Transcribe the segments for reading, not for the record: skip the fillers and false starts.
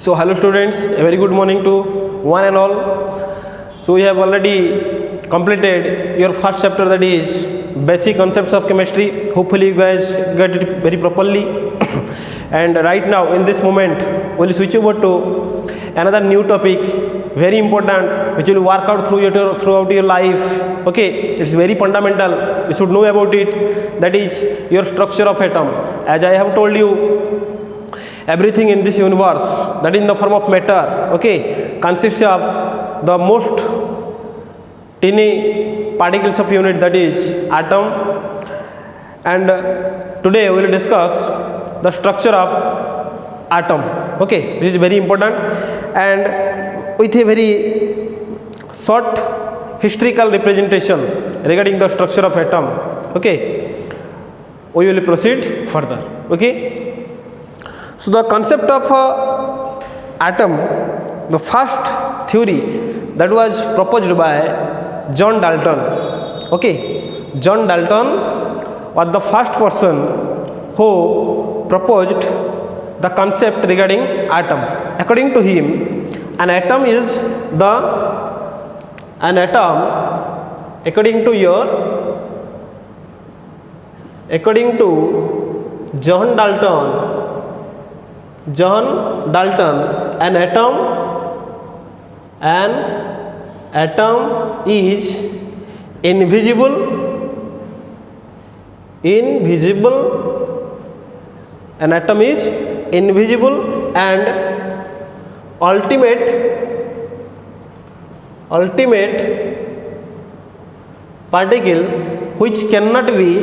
So hello students, a very good morning to one and all. So we have already completed your first chapter, that is basic concepts of chemistry. Hopefully you guys get it very properly. And right now in this moment we will switch over to another new topic, very important, which will work out throughout your life. Okay, it's very fundamental, you should know about it, that is your structure of atom. As I have told you, everything in this universe, that is in the form of matter, okay, consists of the most tiny particles of unit, that is atom. And today we will discuss the structure of atom, okay, which is very important, and with a very short historical representation regarding the structure of atom, okay, we will proceed further. Okay, so the concept of atom, the first theory that was proposed by John Dalton. Okay, John Dalton was the first person who proposed the concept regarding atom. According to him, an atom is according to John Dalton, an atom is invisible, an atom is invisible and ultimate particle which cannot be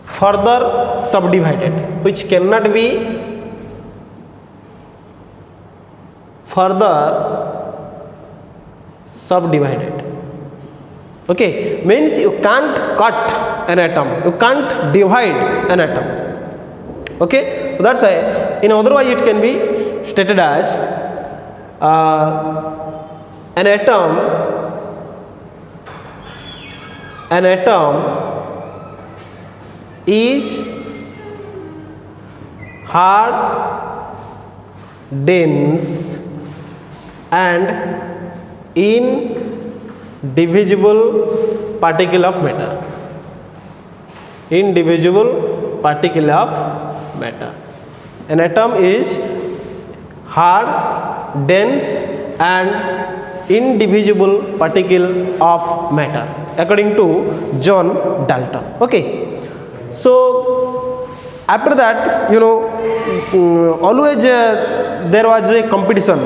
further subdivided, okay, means you can't cut an atom, you can't divide an atom. Okay, so that's why in otherwise it can be stated as an atom is hard, dense and indivisible particle of matter. An atom is hard, dense and indivisible particle of matter, according to John Dalton. Okay, so after that, you know, always there was a competition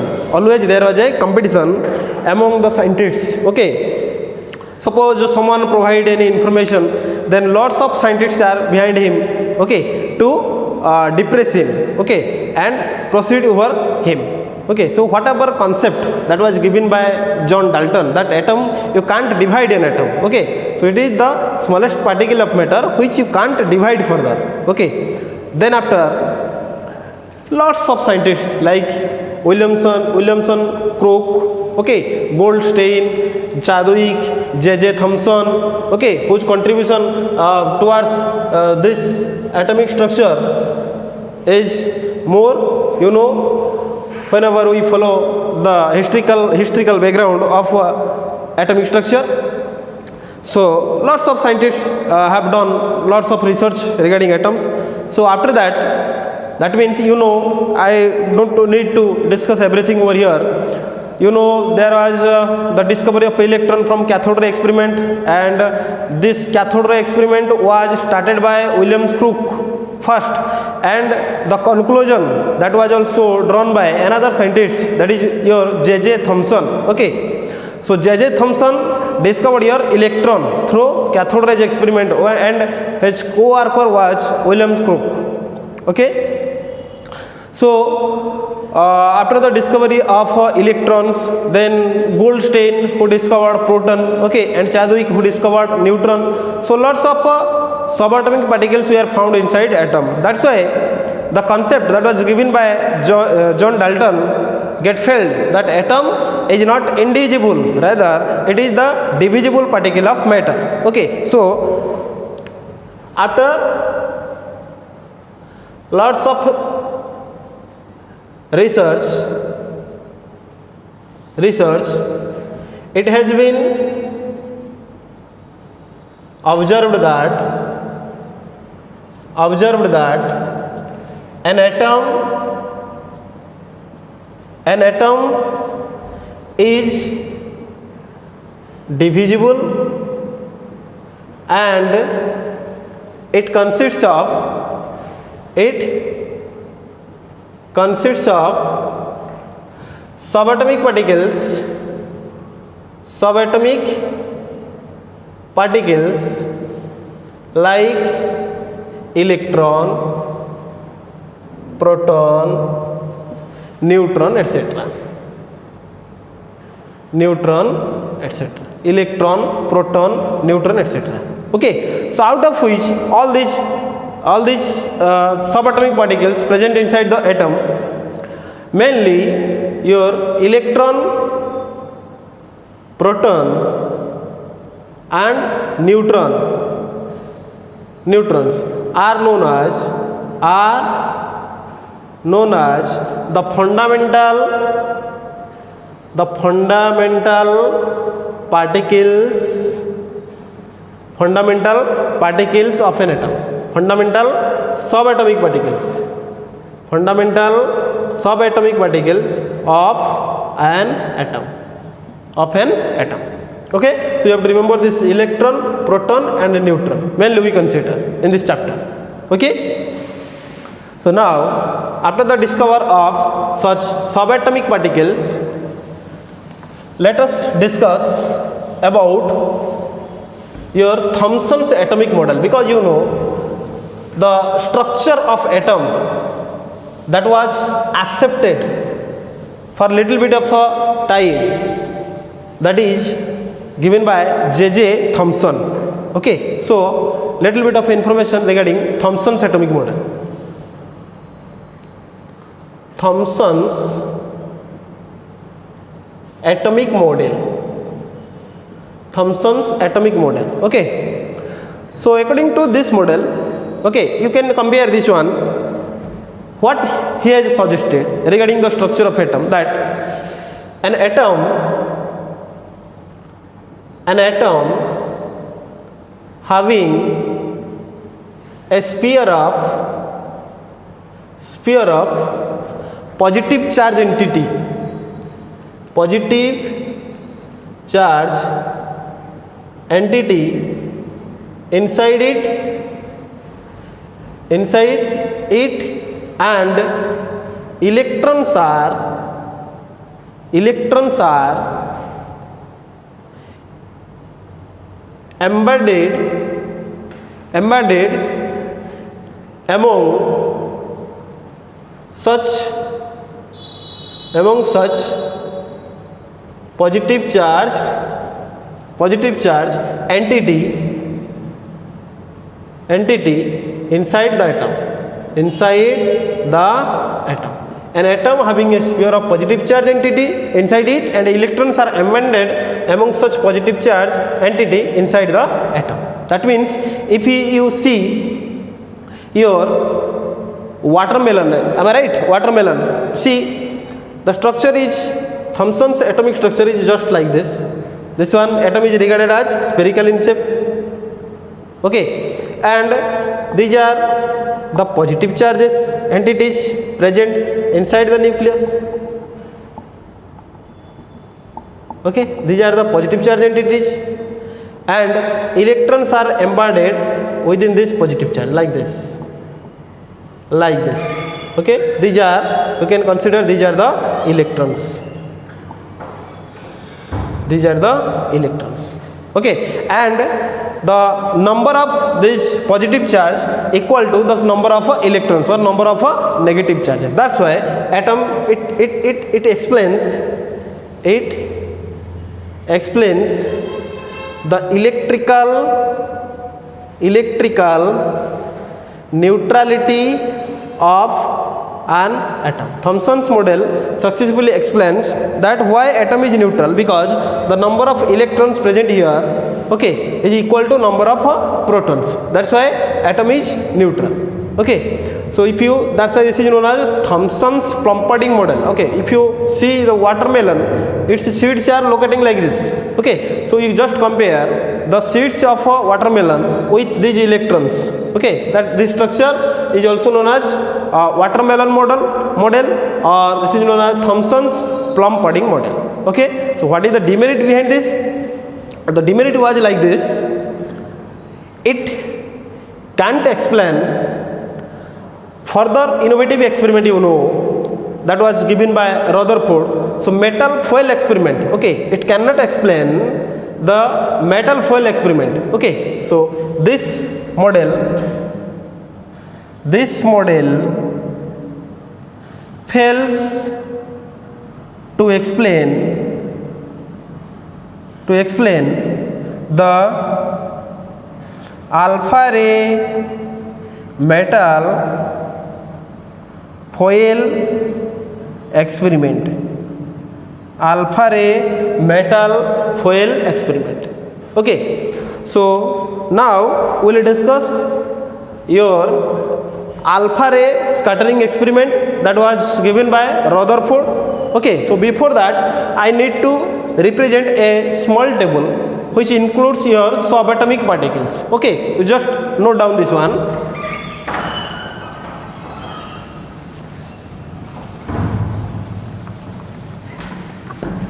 among the scientists. Okay, suppose someone provide any information, then lots of scientists are behind him, okay, to depress him, okay, and proceed over him. Okay, so whatever concept that was given by John Dalton, that atom, you can't divide an atom. Okay, so it is the smallest particle of matter which you can't divide further. Okay, then after lots of scientists like Williamson, Crook, okay, Goldstein, Chadwick, J.J. Thomson, okay, whose contribution towards this atomic structure is more, you know, whenever we follow the historical background of atomic structure. So lots of scientists have done lots of research regarding atoms. So after that means, you know, I don't need to discuss everything over here. You know, there was the discovery of electron from cathode ray experiment, and this cathode ray experiment was started by William Crook first, and the conclusion that was also drawn by another scientist, that is your J.J. Thomson. Okay, so J.J. Thomson discovered your electron through cathode ray experiment, and his co-worker was William Crook. Okay, so after the discovery of electrons, then Goldstein, who discovered proton, okay, and Chadwick, who discovered neutron. So lots of subatomic particles were found inside atom. That's why the concept that was given by John Dalton get failed, that atom is not indivisible, rather it is the divisible particle of matter. Okay, so After lots of research, it has been observed that an atom is divisible and it consists of subatomic particles like electron, proton, neutron, etc. Electron, proton, neutron, etc. Okay, so out of which all these subatomic particles present inside the atom, mainly your electron, proton and neutrons are known as the fundamental particles of an atom, fundamental subatomic particles of an atom. Okay, so you have to remember this electron, proton and neutron mainly we consider in this chapter. Okay, so now after the discovery of such subatomic particles, let us discuss about your Thomson's atomic model, because you know the structure of atom that was accepted for little bit of a time, that is given by J.J. Thomson. Okay, so little bit of information regarding Thomson's atomic model. Thomson's atomic model. Okay, so according to this model, okay, you can compare this one. What he has suggested regarding the structure of atom, that an atom having a sphere of positive charge entity, inside it and electrons are embedded among such positive charge entity inside the atom. An atom having a sphere of positive charge entity inside it and electrons are embedded among such positive charge entity inside the atom. That means if you see your watermelon, am I right? Watermelon. See, the structure is, Thomson's atomic structure is just like this. This one atom is regarded as spherical in shape. Okay, and these are the positive charges entities present inside the nucleus. Okay, these are the positive charge entities and electrons are embedded within this positive charge like this. Okay, these are, you can consider these are the electrons. Okay, and the number of this positive charge equal to the number of electrons or number of negative charges. That's why atom it explains the electrical neutrality of an atom. Thomson's model successfully explains that why atom is neutral, because the number of electrons present here okay, is equal to number of protons. That's why atom is neutral. Okay, so if you, that's why this is known as Thomson's plum pudding model. Okay, if you see the watermelon, its seeds are locating like this. Okay, so you just compare the seeds of a watermelon with these electrons. Okay, that this structure is also known as watermelon model, or this is known as Thomson's plum pudding model. Okay, so what is the demerit behind this? The demerit was like this: it can't explain further innovative experiment, you know, that was given by Rutherford. So metal foil experiment. Okay, it cannot explain the metal foil experiment. Okay, so this model fails to explain the alpha ray metal foil experiment. Alpha ray metal foil experiment. Okay, so now we will discuss your alpha ray scattering experiment that was given by Rutherford. Okay, so before that I need to represent a small table which includes your subatomic particles. Okay, you just note down this one.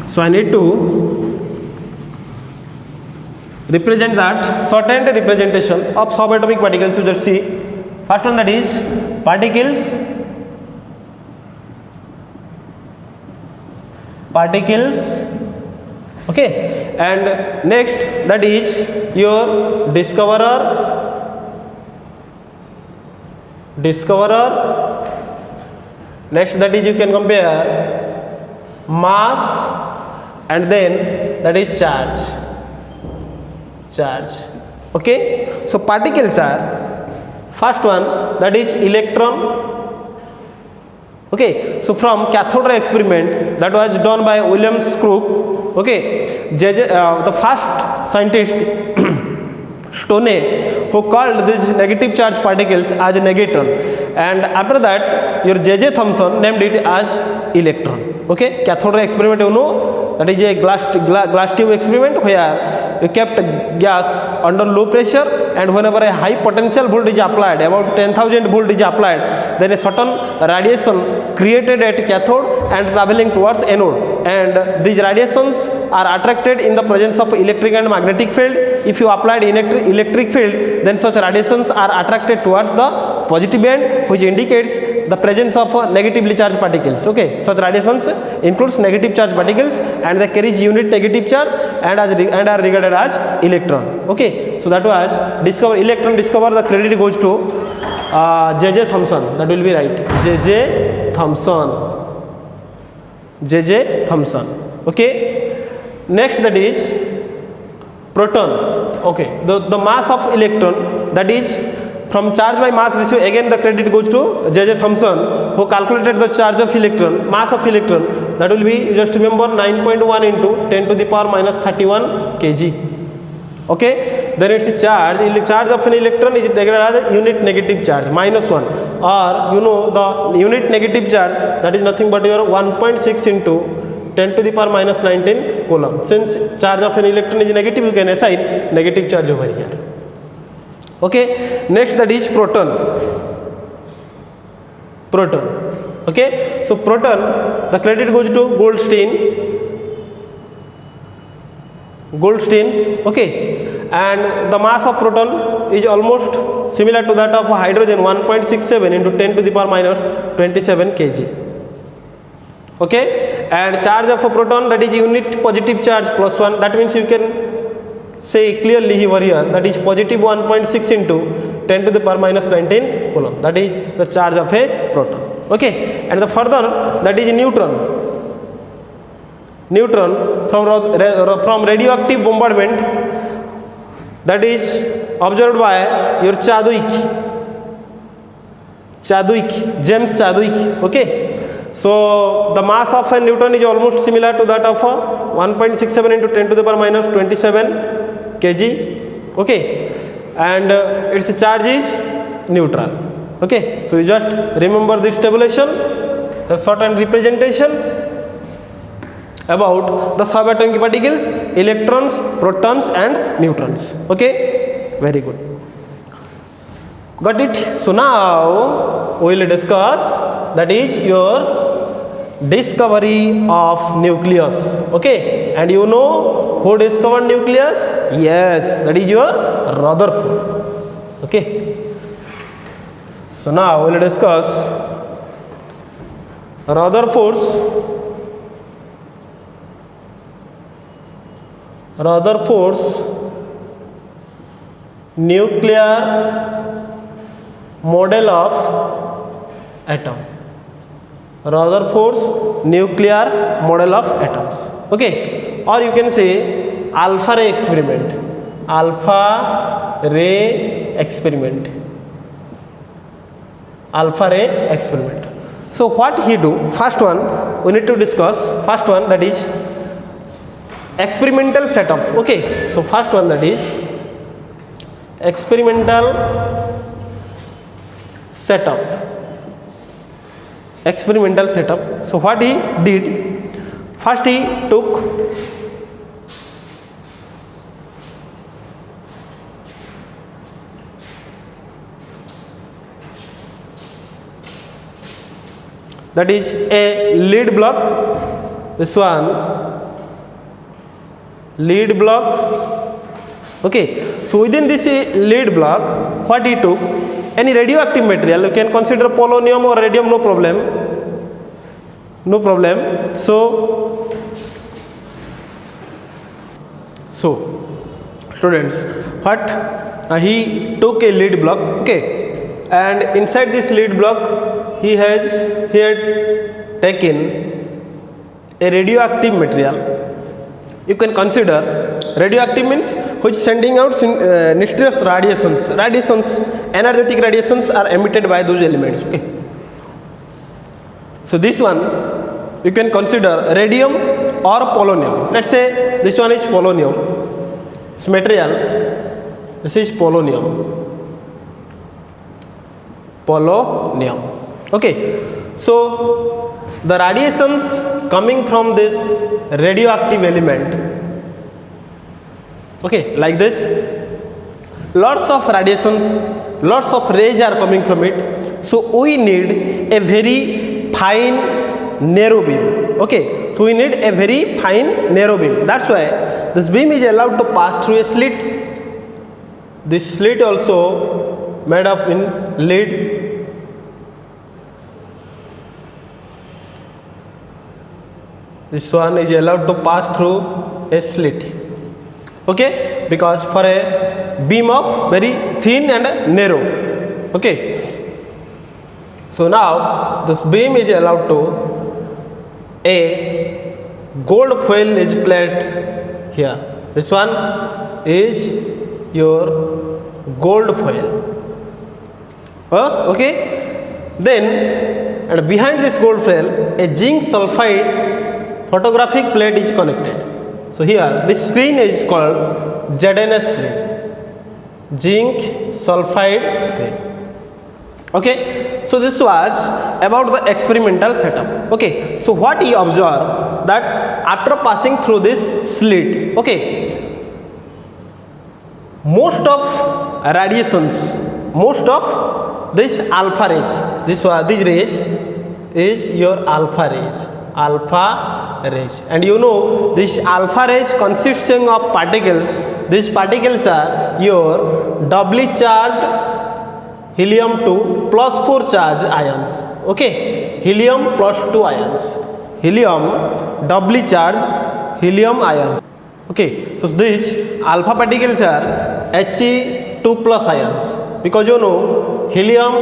So I need to represent that shortened representation of subatomic particles. You just see first one, that is particles. Okay, and next that is your discoverer. Next that is you can compare mass, and then that is charge. Okay, so particles are first one, that is electron. Okay, so from cathode ray experiment that was done by William Crook. Okay, the first scientist Stoney, who called these negative charge particles as negatron, and after that your J.J. Thomson named it as electron. Okay, cathode ray experiment, you know, that is a glass tube experiment where you kept gas under low pressure, and whenever a high potential voltage applied, about 10,000 volt is applied, then a certain radiation created at cathode and traveling towards anode, and these radiations are attracted in the presence of electric and magnetic field. If you applied electric field, then such radiations are attracted towards the positive end, which indicates the presence of negatively charged particles. Okay, such radiations includes negative charge particles, and they carry unit negative charge and are regarded as electron. Okay, so that was electron discover. The credit goes to J.J. Thomson. That will be right, J.J. Thomson. Okay, next that is proton. Okay, the mass of electron, that is from charge by mass ratio, again the credit goes to J.J. Thomson, who calculated the charge of electron, mass of electron. That will be, just remember, 9.1 into 10 to the power minus 31 kg. Okay, then its charge of an electron is regarded as unit negative charge, -1, or you know the unit negative charge, that is nothing but your 1.6 into 10 to the power minus 19 coulomb. Since charge of an electron is negative, you can assign negative charge over here. Okay, next that is proton. Okay, so proton, the credit goes to Goldstein. Okay, and the mass of proton is almost similar to that of hydrogen, 1.67 into 10 to the power minus 27 kg. Okay, and charge of a proton, that is unit positive charge +1. That means you can say clearly over here, that is positive 1.6 into 10 to the power minus 19 coulomb. That is the charge of a proton. Okay, and the further, that is neutron. From radioactive bombardment, that is observed by your James Chadwick. Okay, so the mass of a neutron is almost similar to that of a 1.67 into 10 to the power minus 27 kg. Okay, and its charge is neutral. Okay, so you just remember this tabulation, the shorthand representation about the subatomic particles, electrons, protons and neutrons. Okay, very good, got it. So now we will discuss, that is your discovery of nucleus. Okay, and you know who discovered nucleus? Yes, that is your Rutherford. Okay, so now we will discuss Rutherford's nuclear model of atom. Rutherford's nuclear model of atoms. Okay, or you can say alpha ray experiment. Alpha ray experiment. Alpha ray experiment. So what he do? First one we need to discuss. First one, that is experimental setup. Okay, so first one, that is experimental setup. Experimental setup. So what he did? First he took that is a lead block. This one, lead block. Okay, so within this lead block, what he took? Any radioactive material. You can consider polonium or radium, no problem. No problem. So students, what he took a lead block. Okay, and inside this lead block he had taken a radioactive material. You can consider radioactive means which sending out mysterious radiations, energetic radiations are emitted by those elements. Okay, so this one you can consider radium or polonium. Let's say this one is polonium, this material, this is polonium. Okay, so the radiations coming from this radioactive element, okay, like this, lots of radiations, lots of rays are coming from it. So we need a very fine narrow beam. Okay, so we need a very fine narrow beam. That's why this beam is allowed to pass through a slit. This slit also made of in lead. This one is allowed to pass through a slit. Okay, because for a beam of very thin and narrow. Okay, so now this beam is allowed to, a gold foil is placed here. This one is your gold foil. Okay, then and behind this gold foil a zinc sulfide photographic plate is connected. So here this screen is called ZNS screen, zinc sulfide screen. Okay, so this was about the experimental setup. Okay, so what he observed, that after passing through this slit, okay, most of radiations, most of this alpha rays, these rays is your alpha rays. And you know this alpha rays consisting of particles. These particles are your doubly charged helium-2 plus 4 charged ions. Okay, helium plus 2 ions, helium doubly charged helium ions. Okay, so these alpha particles are He2 plus ions, because you know helium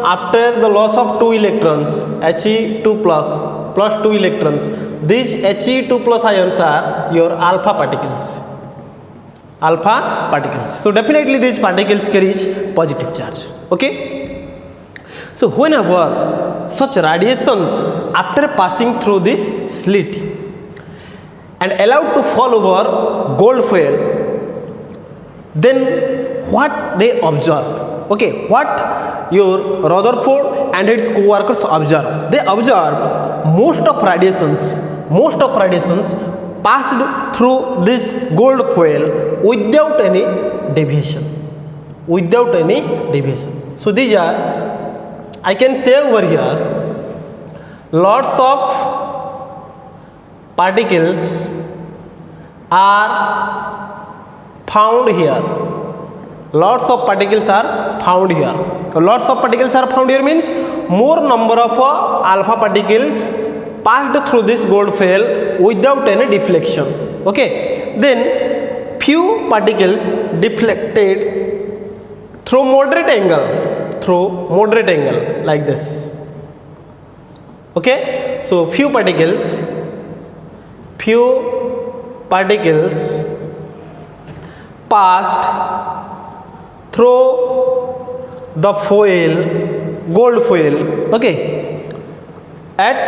after the loss of 2 electrons, He2 plus 2 electrons, these He2 plus ions are your alpha particles. So definitely these particles carry positive charge. Okay, so whenever such radiations after passing through this slit and allowed to fall over gold foil, then what they observed, okay, what your Rutherford and its co-workers observed, they observed most of radiations passed through this gold foil without any deviation, So these are, I can say over here, lots of particles are found here. Lots of particles are found here. So lots of particles are found here means more number of alpha particles passed through this gold foil without any deflection. Okay. Then few particles deflected through moderate angle like this. Okay. So few particles passed through the foil, gold foil, okay, at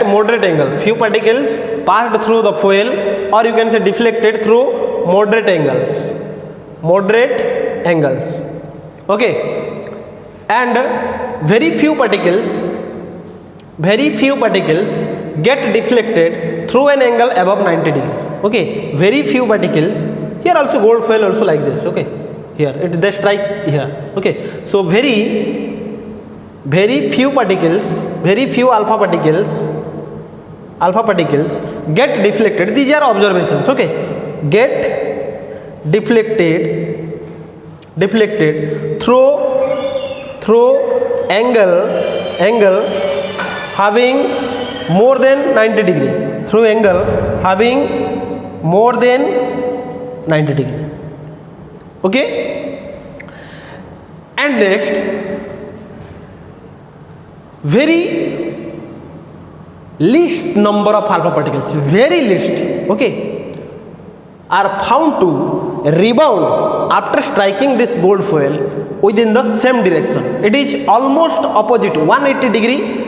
moderate angle. Few particles passed through the foil, or you can say deflected through moderate angles, okay, and very few particles get deflected through an angle above 90 degree. Okay, very few particles. Here also gold foil also like this. Okay, here they strike here. Okay, so very few particles, very few alpha particles get deflected. These are observations. Okay, get deflected through angle having more than 90 degree, through angle having more than 90 degree. Okay, and next, very least number of alpha particles, very least, okay, are found to rebound after striking this gold foil within the same direction. It is almost opposite, 180 degree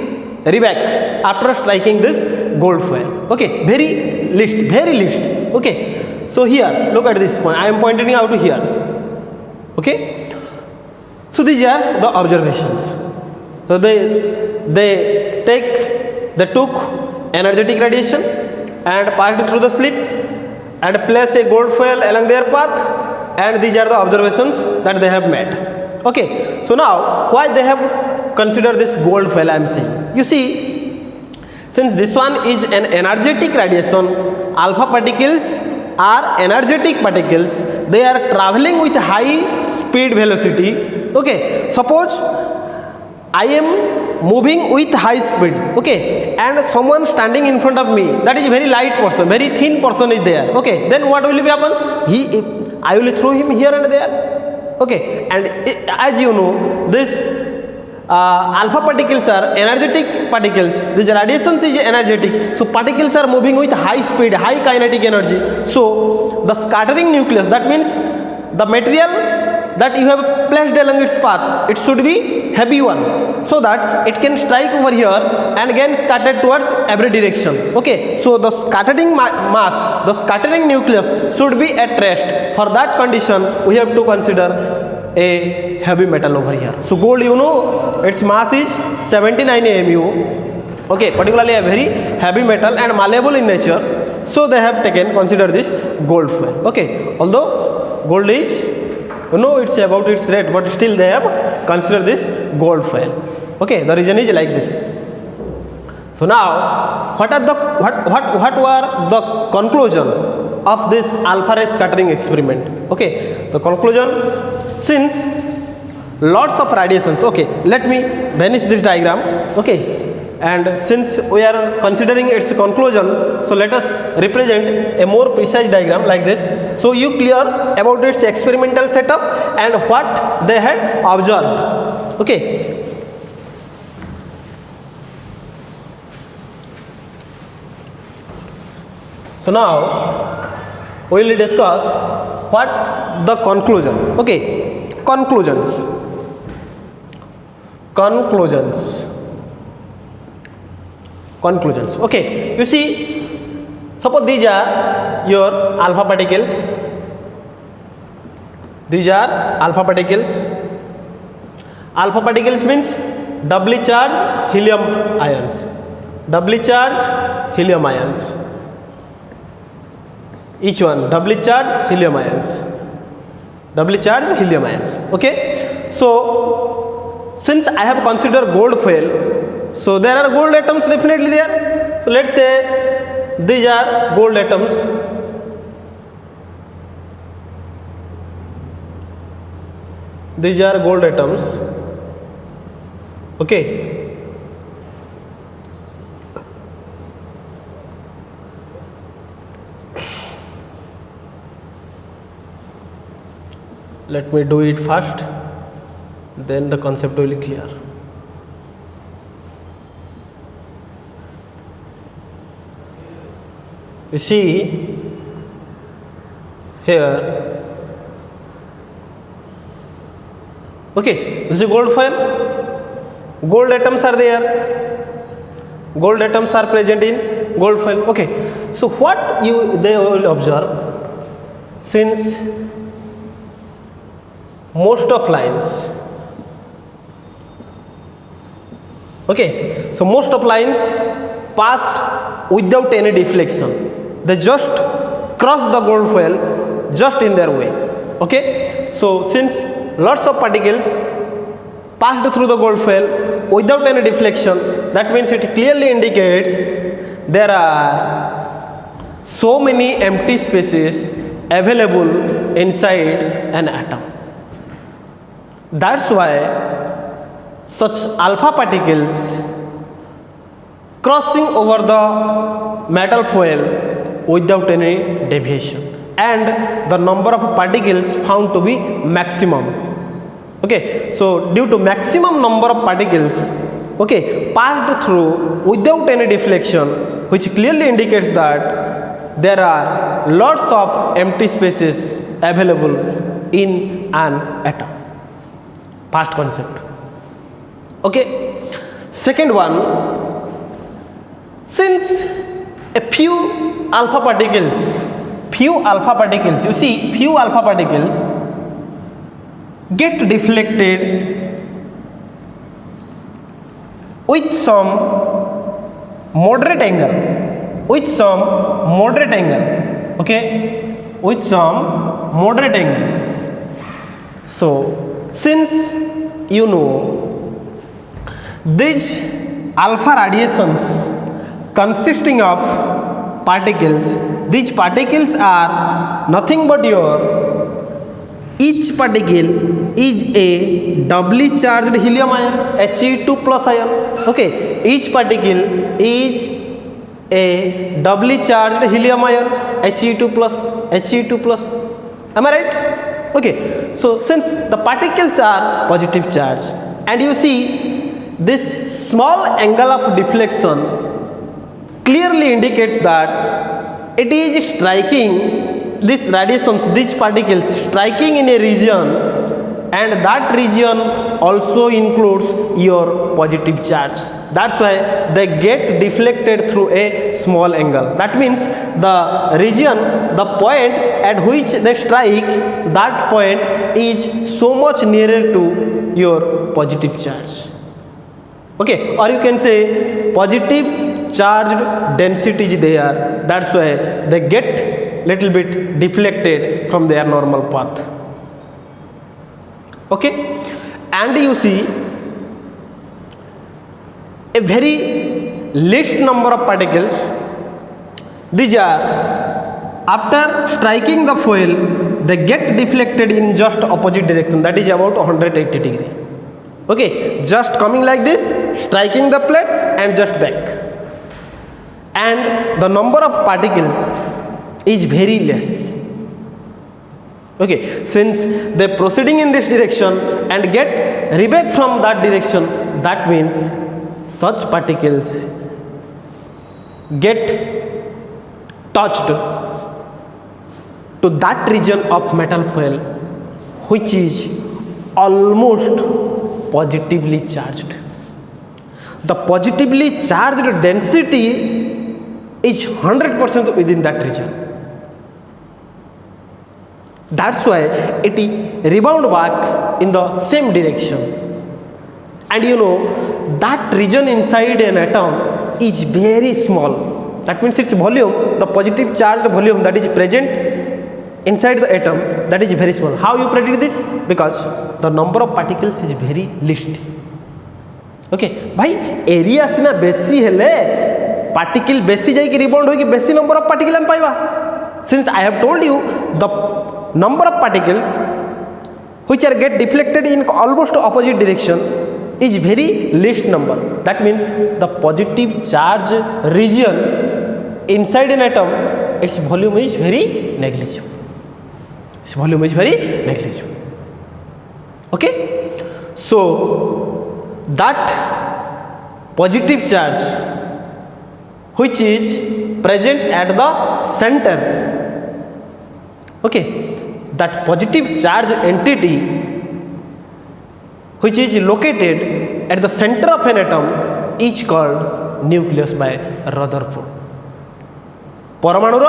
reback after striking this gold foil. Okay, very least. Okay, so here look at this point. I am pointing out to here. Okay, so these are the observations. So they took energetic radiation and passed through the slit and placed a gold foil along their path, and these are the observations that they have made. Okay, so now why they have considered this gold foil, I am saying. You see, since this one is an energetic radiation, alpha particles are energetic particles, they are traveling with high speed velocity. Okay, suppose I am moving with high speed, okay, and someone standing in front of me, that is very light person, very thin person is there. Okay, then what will be happen? I will throw him here and there. Okay, and as you know, this alpha particles are energetic particles. This radiation is energetic, so particles are moving with high speed, high kinetic energy. So the scattering nucleus, that means the material that you have placed along its path, it should be heavy one, so that it can strike over here and again scattered towards every direction. Okay, so the scattering mass, the scattering nucleus should be at rest. For that condition, we have to consider a heavy metal over here. So gold, you know, its mass is 79 AMU. Okay, particularly a very heavy metal and malleable in nature. So they have consider this gold foil. Okay, although gold is, you know, it's about its rate, but still they have considered this gold foil. Okay, the reason is like this. So now, what were the conclusion of this alpha ray scattering experiment? Okay, the conclusion, since lots of radiations. Okay, let me vanish this diagram. Okay, and since we are considering its conclusion, so let us represent a more precise diagram like this. So you clear about its experimental setup and what they had observed. Okay. So now we will discuss what the conclusion. Okay, conclusions. Okay, you see, Suppose these are your alpha particles. These are alpha particles. Alpha particles means doubly charged helium ions. Doubly charged helium ions. Each one doubly charged helium ions. Doubly charged helium ions. Okay. So since I have considered gold foil, so there are gold atoms definitely there. So let's say these are gold atoms. These are gold atoms. Okay. Let me do it first, then the concept will be clear. You see here, okay, this is gold foil. Gold atoms are there. Gold atoms are present in gold foil. Okay, so what they will observe, since most of lines, okay, so most of lines passed without any deflection. They just cross the gold foil just in their way. Okay, so since lots of particles passed through the gold foil without any deflection, that means it clearly indicates there are so many empty spaces available inside an atom. That's why such alpha particles crossing over the metal foil without any deviation, and the number of particles found to be maximum. Okay, so due to maximum number of particles, okay, passed through without any deflection, which clearly indicates that there are lots of empty spaces available in an atom. Past concept. Okay, second one, since a few alpha particles, you see, few alpha particles get deflected with some moderate angle, okay, with some moderate angle. So since you know these alpha radiations consisting of particles, these particles are nothing but each particle is a doubly charged helium ion, He2 plus ion. Okay, each particle is a doubly charged helium ion, He2 plus. Am I right? Okay, so since the particles are positive charge, and you see this small angle of deflection clearly indicates that it is striking these radiations, these particles striking in a region, and that region also includes your positive charge. That's why they get deflected through a small angle. That means the region, the point at which they strike, that point is so much nearer to your positive charge. Okay, or you can say positive charged density is there. That's why they get little bit deflected from their normal path. Okay, and you see a very least number of particles. These are, after striking the foil, they get deflected in just opposite direction, that is about 180 degree. Okay, just coming like this, striking the plate and just back, and the number of particles is very less. Okay, since they proceeding in this direction and get reback from that direction, that means such particles get touched to that region of metal foil which is almost positively charged. The positively charged density is 100% within that region. That's why it rebound back in the same direction. And you know that region inside an atom is very small. That means its volume, the positive charged volume that is present inside the atom, that is very small. How you predict this? Because the number of particles is very least. Okay, भाई area सिना बेसी हेले particle बेसी जाइए rebound होगी बेसी number of particle हम पाइबा. Since I have told you the number of particles which are get deflected in almost opposite direction is very least number. That means the positive charge region inside an atom, its volume is very negligible. Its volume is very negligible. Okay, so that positive charge which is present at the center, okay, that positive charge entity which is located at the center of an atom is called nucleus by Rutherford. परमाणुर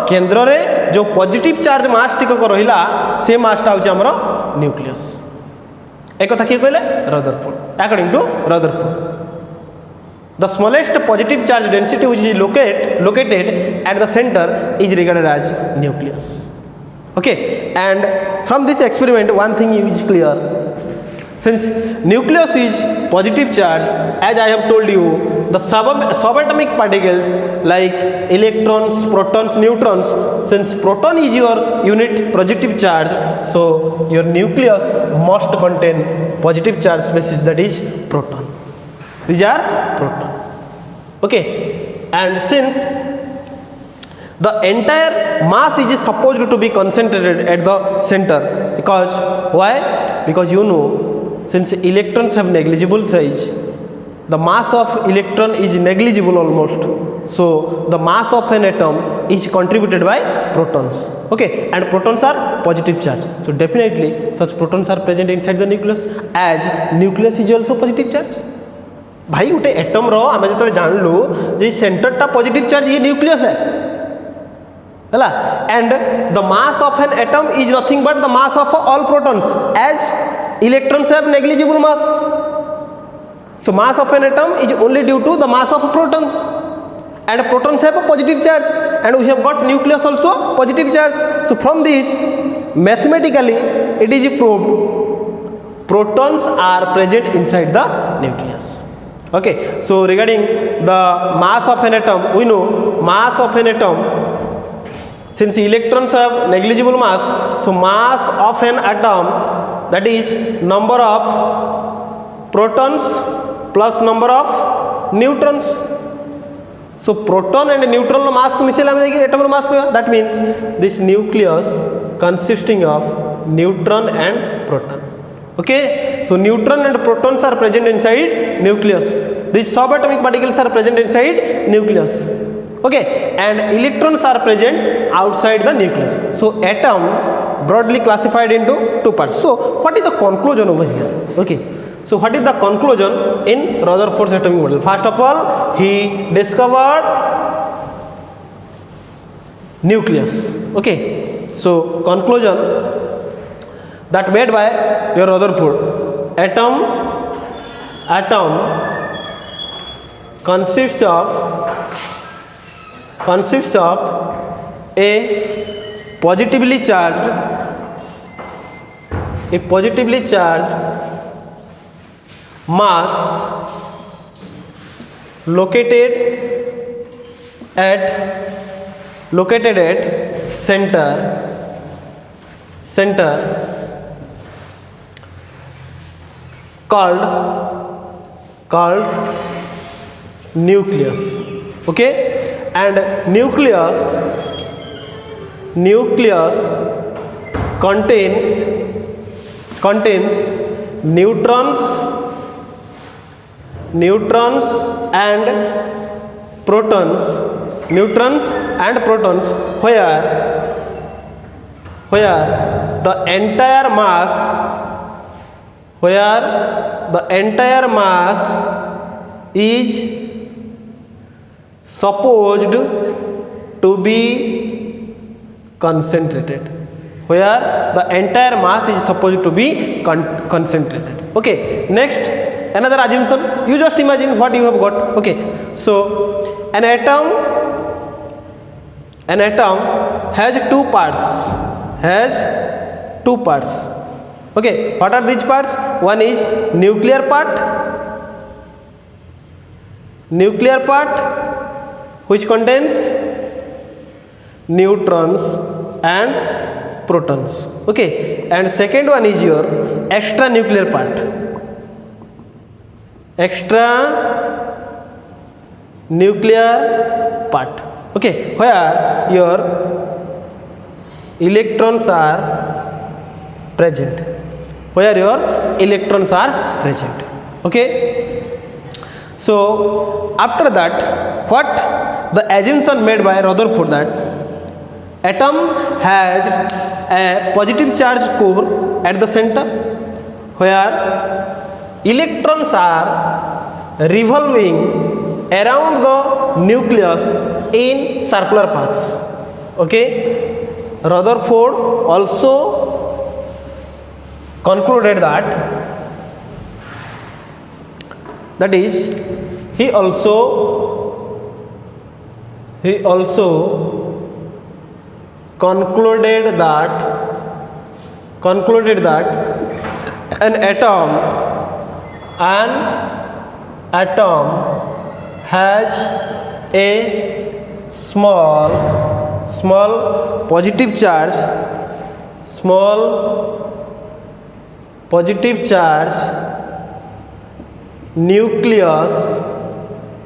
केंद्र रे जो positive charge मास टिकक रहिला से मासटा होची हमरो nucleus. एक कथा किए कहले Rutherford. According to Rutherford the smallest positive charge density which is located at the center is regarded as nucleus. Okay, and from this experiment one thing is clear. Since nucleus is positive charge, as I have told you, the subatomic particles like electrons, protons, neutrons, since proton is your unit positive charge, so your nucleus must contain positive charge species, that is proton. These are proton. Okay, and since the entire mass is supposed to be concentrated at the center, because why? Because you know, since electrons have negligible size, the mass of electron is negligible almost, so the mass of an atom is contributed by protons. Okay, and protons are positive charge, so definitely such protons are present inside the nucleus, as nucleus is also positive charge. भाई गोटे atom रो आम जो जानलु जे सेंटरटा positive charge ये nucleus है हला, and the mass of an atom is nothing but the mass of all protons, as electrons have negligible mass, so mass of an atom is only due to the mass of protons, and protons have a positive charge, and we have got nucleus also positive charge. So from this mathematically it is proved protons are present inside the nucleus. Okay, so regarding the mass of an atom, we know mass of an atom, since electrons have negligible mass, so mass of an atom, that is number of protons plus number of neutrons. So proton and neutron mass को micellar में atom रो mass पे, that means this nucleus consisting of neutron and proton. Okay, so neutron and protons are present inside nucleus. These subatomic particles are present inside nucleus. Okay, and electrons are present outside the nucleus. So atom broadly classified into two parts. So what is the conclusion over here? Okay, so what is the conclusion in Rutherford's atomic model? First of all, he discovered nucleus. Okay, so conclusion that made by your Rutherford, atom consists of a positively charged mass located at center called nucleus. Okay, and nucleus contains neutrons and protons, where the entire mass is supposed to be concentrated, where the entire mass is supposed to be concentrated. Okay, next another assumption. You just imagine what you have got. Okay, so an atom has two parts. Okay, what are these parts? One is nuclear part which contains neutrons and protons. Okay, and second one is your extra nuclear part, okay, where your electrons are present, okay. So after that, what the assumption made by Rutherford, that atom has a positive charge core at the center, where electrons are revolving around the nucleus in circular paths. Okay, Rutherford also concluded that is, he also concluded that an atom has a small positive charge nucleus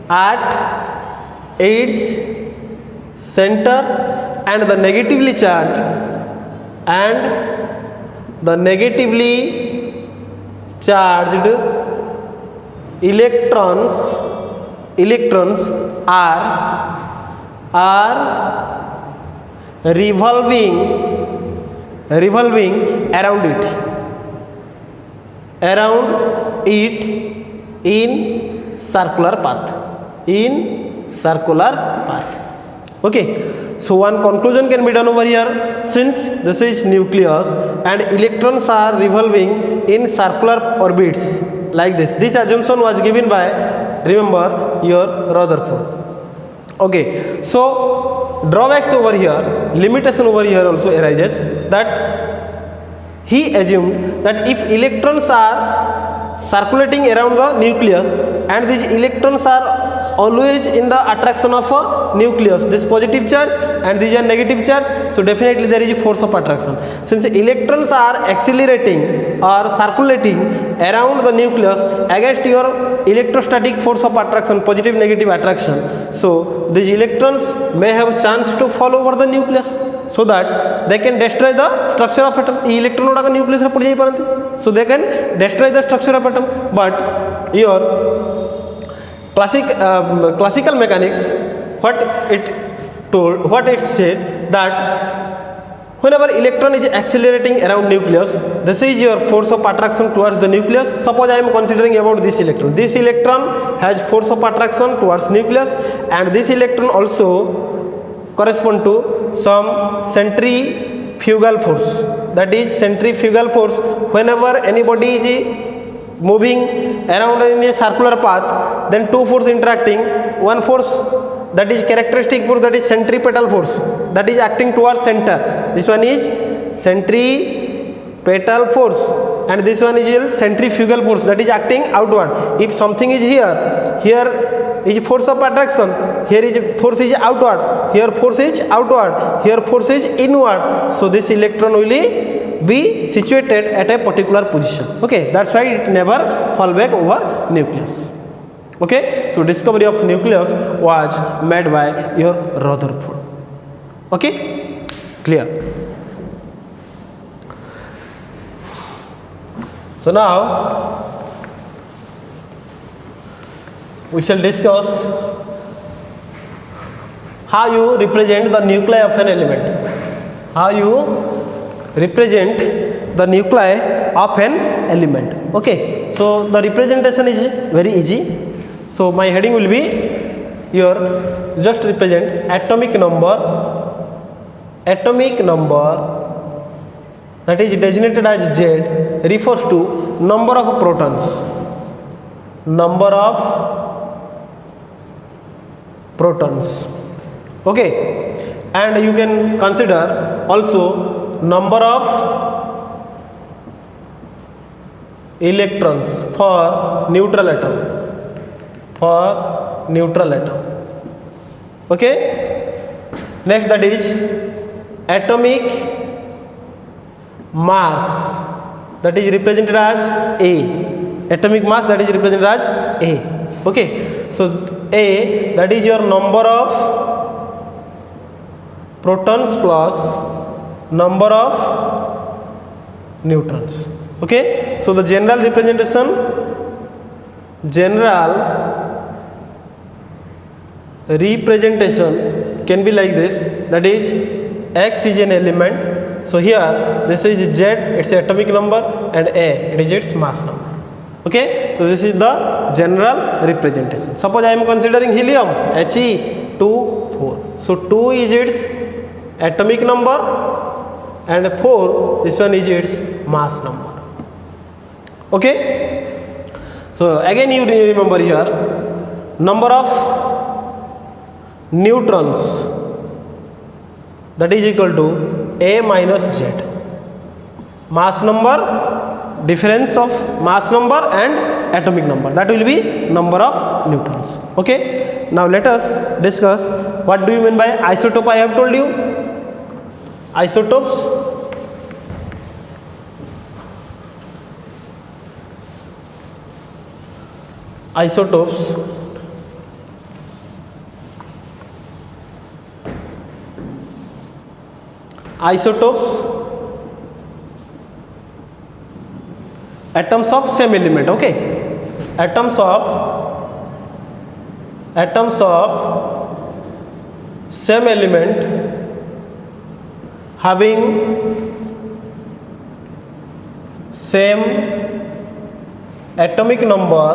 at its center, and the negatively charged electrons are revolving around it in circular path. Okay, so one conclusion can be done over here. Since this is nucleus and electrons are revolving in circular orbits like this assumption was given by, remember, your Rutherford. Okay, so drawbacks over here, limitation over here also arises, that he assumed that if electrons are circulating around the nucleus and these electrons are always in the attraction of a nucleus, this positive charge and these are negative charge, so definitely there is a force of attraction. Since electrons are accelerating or circulating around the nucleus against your electrostatic force of attraction, positive negative attraction, so these electrons may have chance to fall over the nucleus so that they can destroy the structure of atom. E electron oda nucleus re padi jai paranti, so they can destroy the structure of atom. But your classical mechanics, what it said, that whenever electron is accelerating around nucleus, this is your force of attraction towards the nucleus. Suppose I am considering about this electron has force of attraction towards nucleus, and this electron also correspond to some centrifugal force. That is centrifugal force, whenever anybody is moving around in a circular path, then two forces interacting. One force, that is characteristic force, that is centripetal force, that is acting towards center. This one is centripetal force, and this one is centrifugal force, that is acting outward. If something is here is force of attraction, here is force is outward, here force is outward, here force is inward, so this electron will be situated at a particular position. Okay, that's why it never fall back over nucleus. Okay, so discovery of nucleus was made by your Rutherford. Okay, clear? So now we shall discuss how you represent the nuclei of an element. Okay, so the representation is very easy. So my heading will be your just represent atomic number that is designated as Z refers to number of protons, okay, and you can consider also number of electrons for neutral atom, okay. Next, that is atomic mass that is represented as A, okay. So A, that is your number of protons plus number of neutrons, okay. So the general representation can be like this, that is X is an element, so here this is Z, its atomic number, and A, it is its mass number, okay. So this is the general representation. Suppose I am considering helium, He2 4, so 2 is its atomic number and 4, this one is its mass number, okay. So again you remember here, number of neutrons that is equal to A minus Z, mass number, difference of mass number and atomic number, that will be number of neutrons, okay. Now let us discuss what do you mean by isotope. I have told you isotopes atoms of same element, okay. Atoms of same element having same atomic number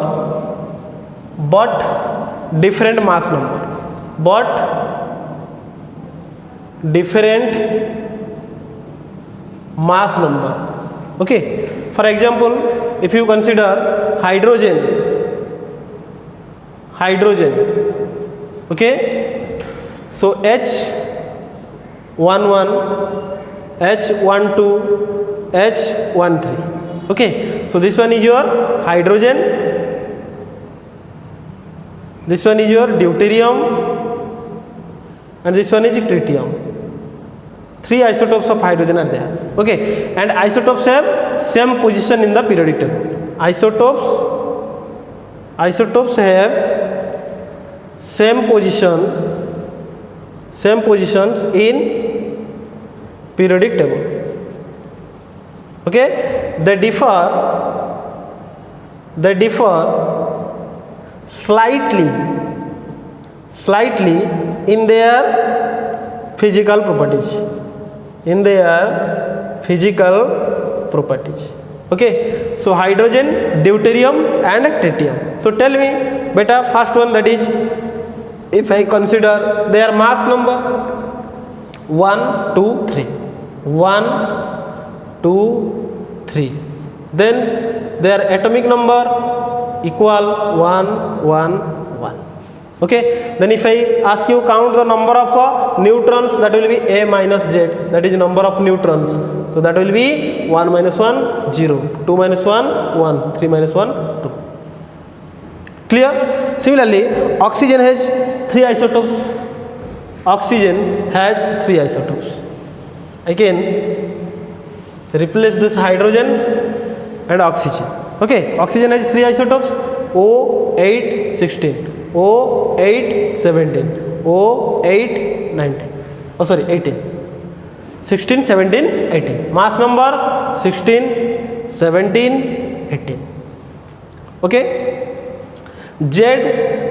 but different mass number, okay. For example, if you consider hydrogen, okay, so H11, H12, H13, okay. So this one is your hydrogen, this one is your deuterium, and this one is tritium. 3 isotopes of hydrogen are there, okay. And isotopes have same position in the periodic table. Isotopes have same positions in periodic table, okay. They differ slightly in their physical properties, okay. So hydrogen, deuterium and tritium. So tell me beta, first one, that is if I consider their mass number 1, 2, 3, then their atomic number equal 1, 1, 1, okay. Then if I ask you count the number of neutrons, that will be A minus Z, that is number of neutrons, so that will be 1 minus 1, 0, 2 minus 1, 1, 3 minus 1, 2. Clear? Similarly, oxygen has 3 isotopes. I can replace this hydrogen and oxygen, okay. Oxygen has 3 isotopes, O8, 16, O8, 17, O8, 19, 18, 16, 17, 18, mass number 16, 17, 18, okay. Z,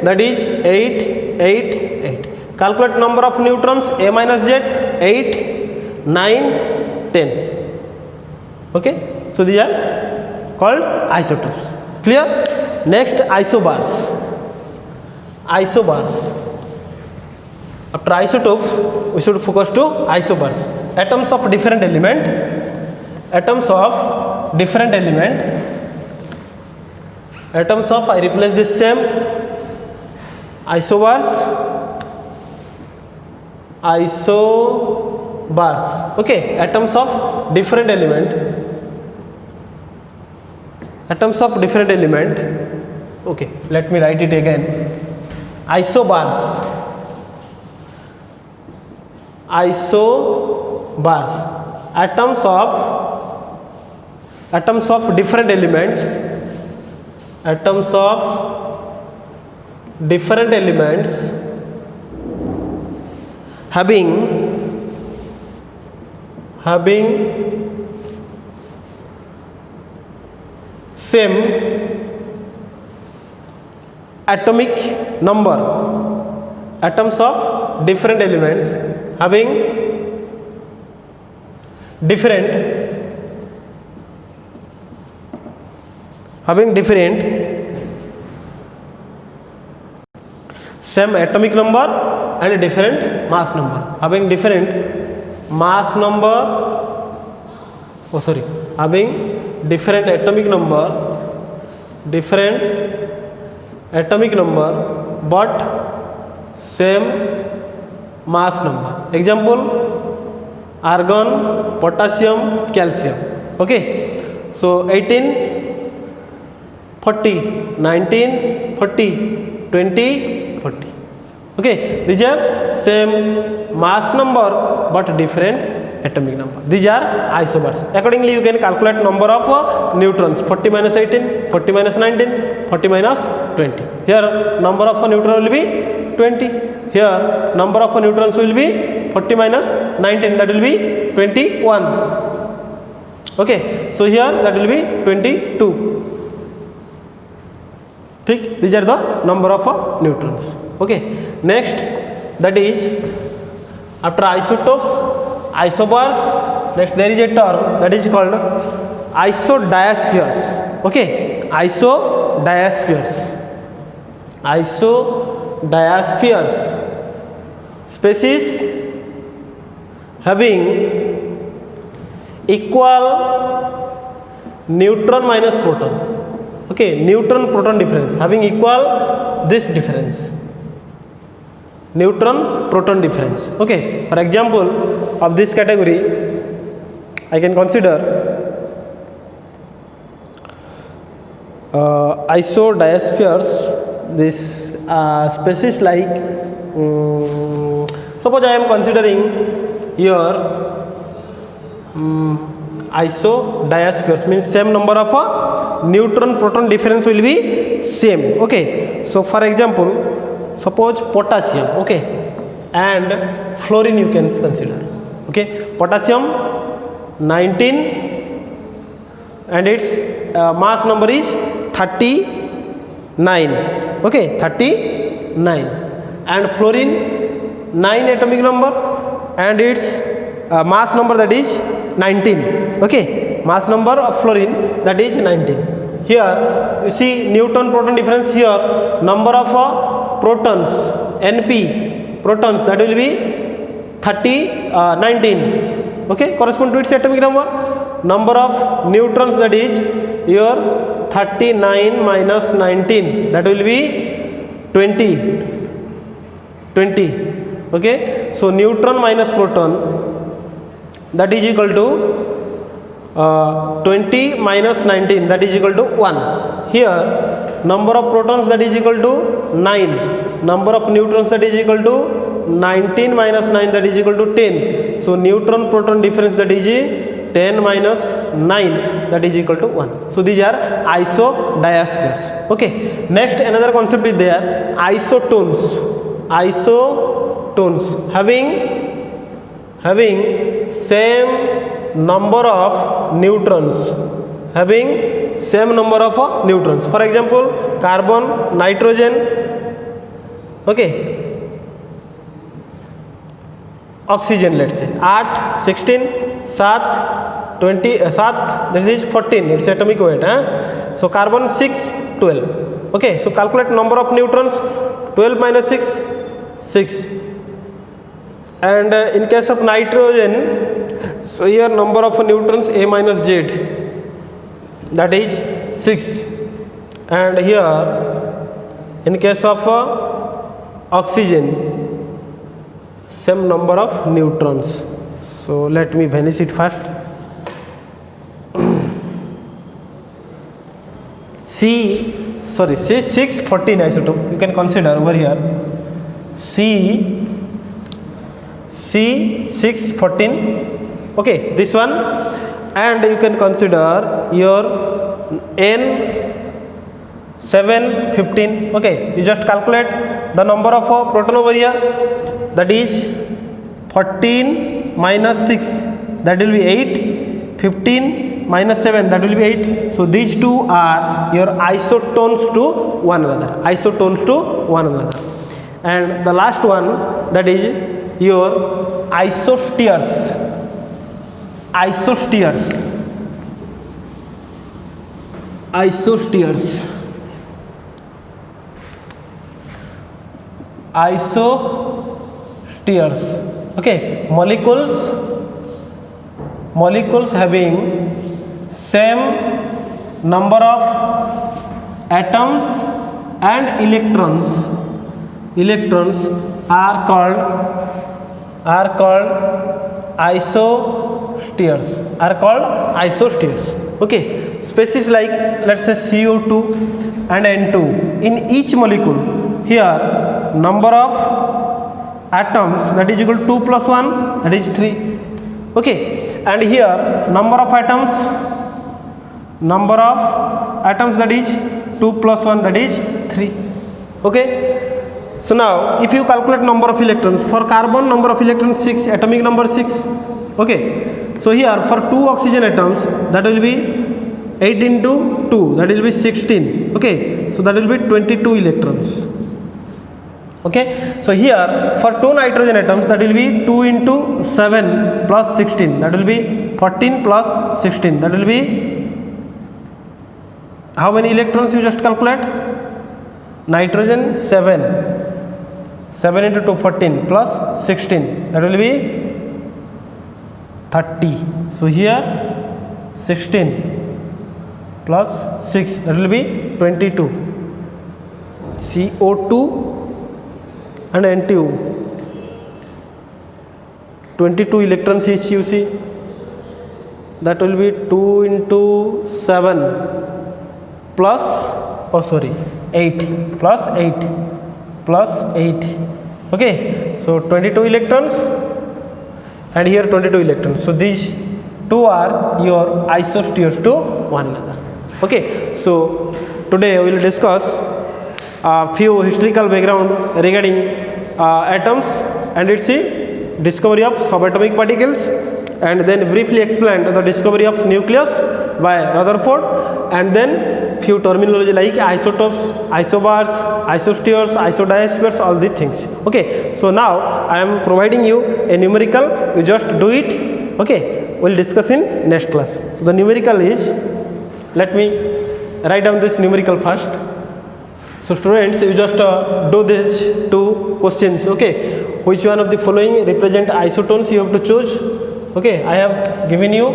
that is 8, 8, 8. Calculate number of neutrons, A minus Z, 8, 9, 10, okay. So these are called isotopes. Clear? Next, isobars. After isotope, we should focus to isobars. Atoms of different element. Atoms of different element. Atoms of, I replace this same isobars. Isobars. Okay. Atoms of different element. Atoms of different element. Okay. Let me write it again. Isobars. Isobars. Atoms of different elements. Atoms of different elements having same atomic number. Atoms of different elements having different same atomic number and different mass number. Having different mass number, having different atomic number but same mass number. Example: argon, potassium, calcium. Okay, so 18, 40, 19, 40, 20, 40. Okay, these are same mass number but different atomic number. These are isobars. Accordingly, you can calculate number of neutrons: 40 minus 18, 40 minus 19, 40 minus 20. Here number of neutron will be 20. Here number of neutrons will be 40 minus 19, that will be 21. Okay, so here that will be 22. ठीक, these are the number of neutrons. Okay, next, that is after isotopes, isobars, next there is a term that is called isodiaspheres. Okay, isodiaspheres, species having equal neutron minus proton. Okay, neutron proton difference, having equal this difference, neutron proton difference. Okay, for example of this category, I can consider isodiaspheres. This species like suppose I am considering here isodiaspheres, means same number of neutron proton difference will be same. Okay, so for example, suppose potassium, okay, and fluorine you can consider. Okay, potassium 19 and its mass number is 39. Okay, 39, and fluorine 9 atomic number and its mass number, that is 19. Okay, mass number of fluorine, that is 19. Here you see neutron proton difference. Here number of protons, NP protons, that will be 19. Okay, correspond to its atomic number. Number of neutrons, that is here 39 minus 19, that will be 20. Okay, so neutron minus proton, that is equal to 20 minus 19, that is equal to 1. Here number of protons, that is equal to 9, number of neutrons, that is equal to 19 minus 9, that is equal to 10. So neutron proton difference, that is 10 minus 9, that is equal to 1. So these are isodiaspheres. Okay, next another concept is there, isotones. Having same number of neutrons, for example carbon, nitrogen, okay, oxygen, let's say 8, 16, 7, 20, 7, this is 14, its atomic weight. So carbon 6, 12. Okay, so calculate number of neutrons. 12 minus 6, 6. And in case of nitrogen, so here number of neutrons A minus Z, that is 6. And here in case of oxygen, same number of neutrons. So let me vanish it first. C614 isotope you can consider over here. C614, okay, this one. And you can consider your N715, okay. You just calculate the number of proton over here, that is 14 minus 6, that will be 8, 15 minus 7, that will be 8. So these two are your isotones to one another, and the last one, that is your isosteres. Okay, molecules having same number of atoms and electrons are called isosteres. Okay, species like, let's say, CO2 and N2. In each molecule, here number of atoms, that is equal to 2 plus 1, that is 3. Okay, and here number of atoms, that is 2 plus 1, that is 3. Okay, so now if you calculate number of electrons, for carbon number of electrons 6, atomic number 6. Okay, so here for 2 oxygen atoms, that will be 8 into 2, that will be 16. Okay, so that will be 22 electrons. Okay, so here for 2 nitrogen atoms, that will be 2 into 7 plus 16, that will be 14 plus 16, that will be how many electrons you just calculate? Nitrogen 7 into 2, 14 plus 16, that will be 30. So here 16 plus 6, that will be 22. CO2 and N2, 22 electrons each, you see, that will be 2 into 7 plus 8 plus 8. Okay, so 22 electrons and here 22 electrons. So these two are your isosteres to one another. Okay, so today we will discuss a few historical background regarding atoms and its discovery of subatomic particles, and then briefly explained the discovery of nucleus by Rutherford, and then few terminology like isotopes, isobars, isosteres, isodiaspheres, all these things. Okay, so now I am providing you a numerical, you just do it. Okay, we'll discuss in next class. So the numerical is, let me write down this numerical first. So students, you just do these 2 questions. Okay, which one of the following represent isotones, you have to choose. Okay, I have given you,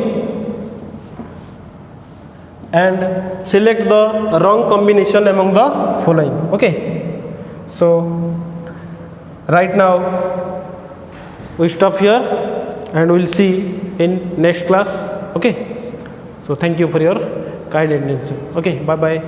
and select the wrong combination among the following. Okay, so right now we stop here and we'll see in next class. Okay, so thank you for your kind attention. Okay, bye bye.